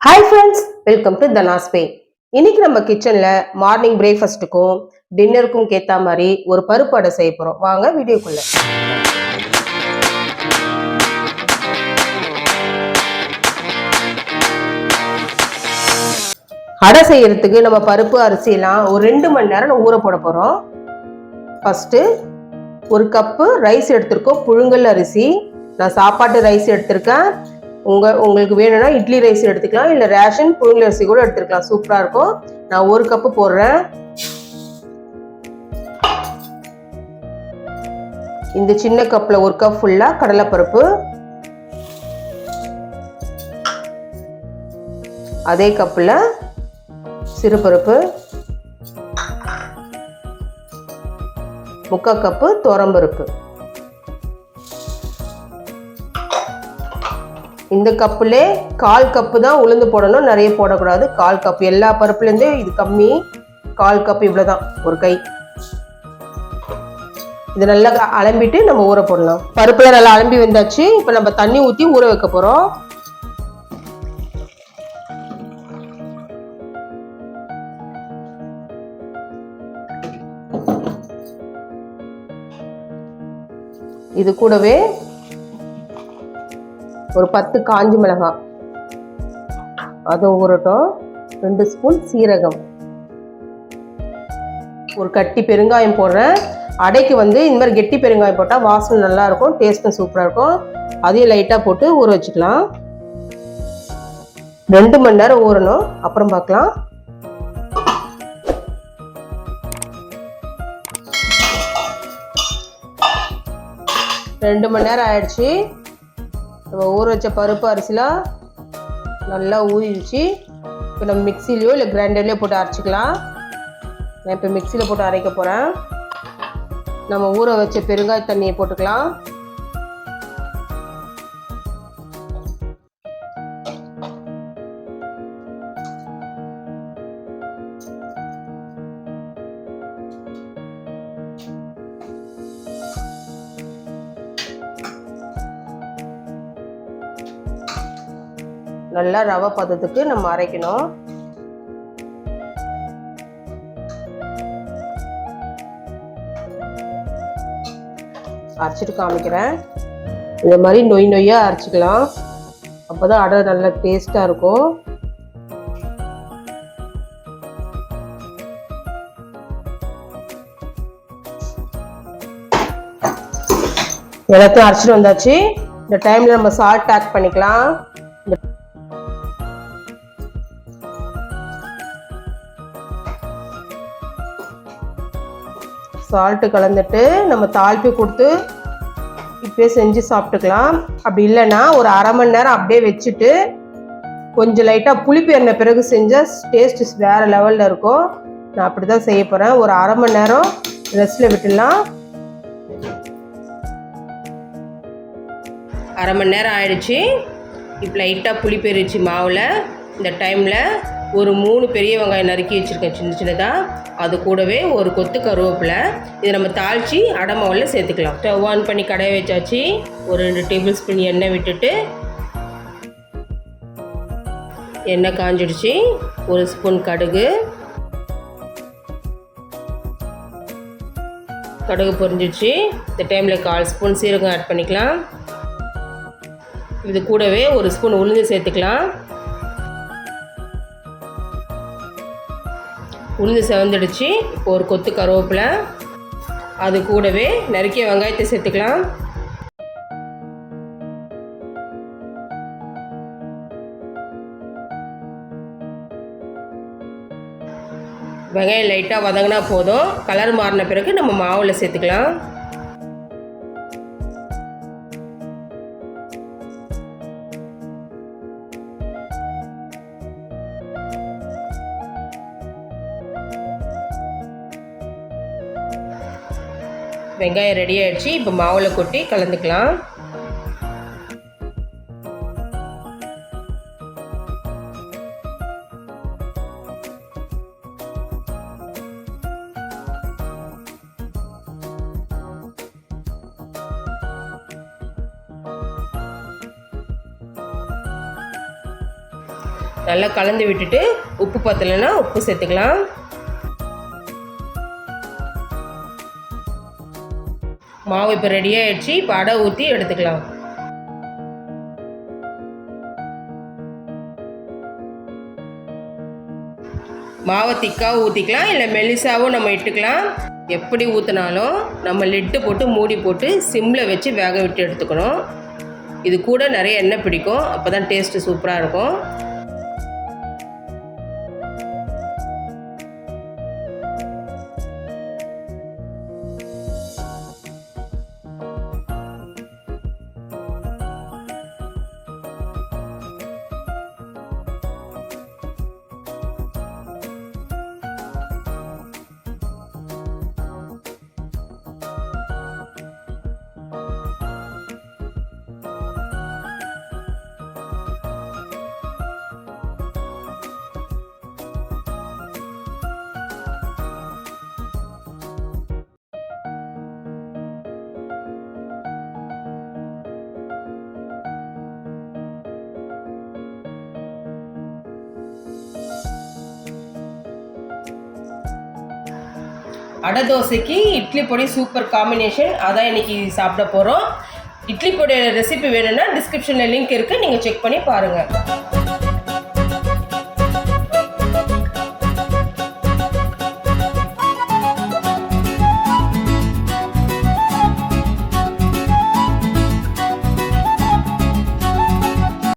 Hi friends, welcome to Dhanas Way. இன்னைக்கு நம்ம கிச்சன்ல மார்னிங் பிரேக்ஃபாஸ்ட்டுக்கும் டின்னருக்கும் கேத்த மாதிரி ஒரு பருப்பு அடை செய்ய போறோம். வாங்க வீடியோக்குள்ள. அடை செய்யறதுக்கு நம்ம பருப்பு அரிசியெல்லாம் ஒரு 2 மணி நேரம் ஊற போட போறோம். ஃபர்ஸ்ட் ஒரு கப்பு ரைஸ் எடுத்திருக்கோம், புழுங்கல் அரிசி. நான் சாப்பாட்டு ரைஸ் எடுத்திருக்கேன். உங்களுக்கு வேணும்னா இட்லி ரைஸ் எடுத்துக்கலாம், இல்லை ரேஷன் புழுங்கல் அரிசி கூட எடுத்துக்கலாம், சூப்பராக இருக்கும். நான் ஒரு கப்பு போடுறேன். இந்த சின்ன கப்பில் ஒரு கப் ஃபுல்லாக கடலைப்பருப்பு, அதே கப்பில் சிறுபருப்பு, 3/4 கப்பு துவரம்பருப்பு. இந்த கப்புலே 1/4 கப்பு தான் உளுந்து போடணும், நிறைய போடக்கூடாது. 1/4 கப்பு எல்லா பருப்புலேருந்தே இது கம்மி. 1/4 கப்பு இவ்வளோதான், ஒரு கை. இது நல்லா அலம்பிட்டு நம்ம ஊற போடலாம். பருப்புல நல்லா அலம்பி வந்தாச்சு. இப்போ நம்ம தண்ணி ஊற்றி ஊற வைக்க போகிறோம். இது கூடவே ஒரு 10 காஞ்சி மிளகாய், அது ஊறட்டும். 2 ஸ்பூன் சீரகம், ஒரு கட்டி பெருங்காயம் போடுறேன். அடைக்கு இந்த மாதிரி கெட்டி பெருங்காயம் போட்டால் வாசனை நல்லா இருக்கும், டேஸ்ட்டும் சூப்பராக இருக்கும். அதையும் லைட்டாக போட்டு ஊற வச்சுக்கலாம். 2 மணி நேரம் ஊறணும், அப்புறம் பார்க்கலாம். ரெண்டு மணி நேரம் ஆயிடுச்சு. நம்ம ஊற வச்ச பருப்பு அரிசிலாம் நல்லா ஊறிடுச்சு. இப்போ நம்ம மிக்சிலையோ இல்லை கிரைண்டர்லையோ போட்டு அரைச்சிக்கலாம். நான் இப்போ மிக்சியில் போட்டு அரைக்க போகிறேன். நம்ம ஊற வச்ச பெருங்காய தண்ணியை போட்டுக்கலாம். நல்லா ரவை பதத்துக்கு நம்ம அரைக்கணும். அரைச்சிட்டு காமிக்கிறேன். இந்த மாதிரி நொய் நொய்யா அரைச்சிக்கலாம், அப்போதான் அடை நல்லா டேஸ்டா இருக்கும். எல்லாத்தையும் அரைச்சிட்டு வந்தாச்சு. இந்த டைம்ல நம்ம சால்ட் ஆட் பண்ணிக்கலாம். சால்ட்டு கலந்துட்டு நம்ம தாளிப்பு கொடுத்து இப்போயே செஞ்சு சாப்பிட்டுக்கலாம். அப்படி இல்லைன்னா ஒரு அரை மணி நேரம் அப்படியே வச்சுட்டு கொஞ்சம் லைட்டாக புளிப்பு எண்ணெய் பிறகு செஞ்சால் டேஸ்ட் வேறு லெவலில் இருக்கும். நான் அப்படி தான் செய்ய போகிறேன். ஒரு அரை மணி நேரம் ரெஸ்ட்டில் விட்டுடலாம். அரை மணி நேரம் ஆயிடுச்சு. இப்போ லைட்டாக புளிப்பு ஏறிச்சு மாவில். இந்த டைமில் ஒரு 3 பெரிய வெங்காயம் நறுக்கி வச்சுருக்கேன் சின்ன சின்னதாக. அது கூடவே ஒரு கொத்து கருவேப்பிலை. இதை நம்ம தாளித்து அடை மாவில் சேர்த்துக்கலாம். ஸ்டவ் ஆன் பண்ணி கடையை வச்சாச்சு. ஒரு 2 டேபிள் ஸ்பூன் எண்ணெய் விட்டுட்டு, எண்ணெய் காஞ்சிடுச்சு. ஒரு ஸ்பூன் கடுகு பொரிஞ்சிடுச்சு. இந்த டைமில் 1/4 ஸ்பூன் சீரகம் ஆட் பண்ணிக்கலாம். இது கூடவே ஒரு ஸ்பூன் உளுந்து சேர்த்துக்கலாம். உளுந்து செவந்துடுச்சு. இப்போ ஒரு கொத்து கருவேப்பிலை, அது கூடவே நறுக்கிய வெங்காயத்தை சேர்த்துக்கலாம். வெங்காயம் லைட்டாக வதங்கினா போதும். கலர் மாறின பிறகு நம்ம மாவில் சேர்த்துக்கலாம். வெங்காயம் ரெடி ஆகிடுச்சு. இப்போ மாவில் கொட்டி கலந்துக்கலாம். நல்லா கலந்து விட்டுட்டு உப்பு பத்தலைன்னா உப்பு சேர்த்துக்கலாம். மாவு இப்போ ரெடியாகிடுச்சு. இப்போ அடை ஊற்றி எடுத்துக்கலாம். மாவை திக்காவும் ஊற்றிக்கலாம், இல்லை மெலிசாவும் நம்ம இட்டுக்கலாம். எப்படி ஊற்றினாலும் நம்ம லிட்டு போட்டு மூடி போட்டு சிம்மில் வச்சு வேக விட்டு எடுத்துக்கணும். இது கூட நிறைய எண்ணெய் பிடிக்கும், அப்போ தான் டேஸ்ட்டு சூப்பராக இருக்கும். அடை தோசைக்கு இட்லி பொடி சூப்பர் காம்பினேஷன். அதான் இன்றைக்கி சாப்பிட போகிறோம். இட்லி பொடியோட ரெசிபி வேணும்னா டிஸ்கிரிப்ஷனில் லிங்க் இருக்குது, நீங்கள் செக் பண்ணி பாருங்கள்.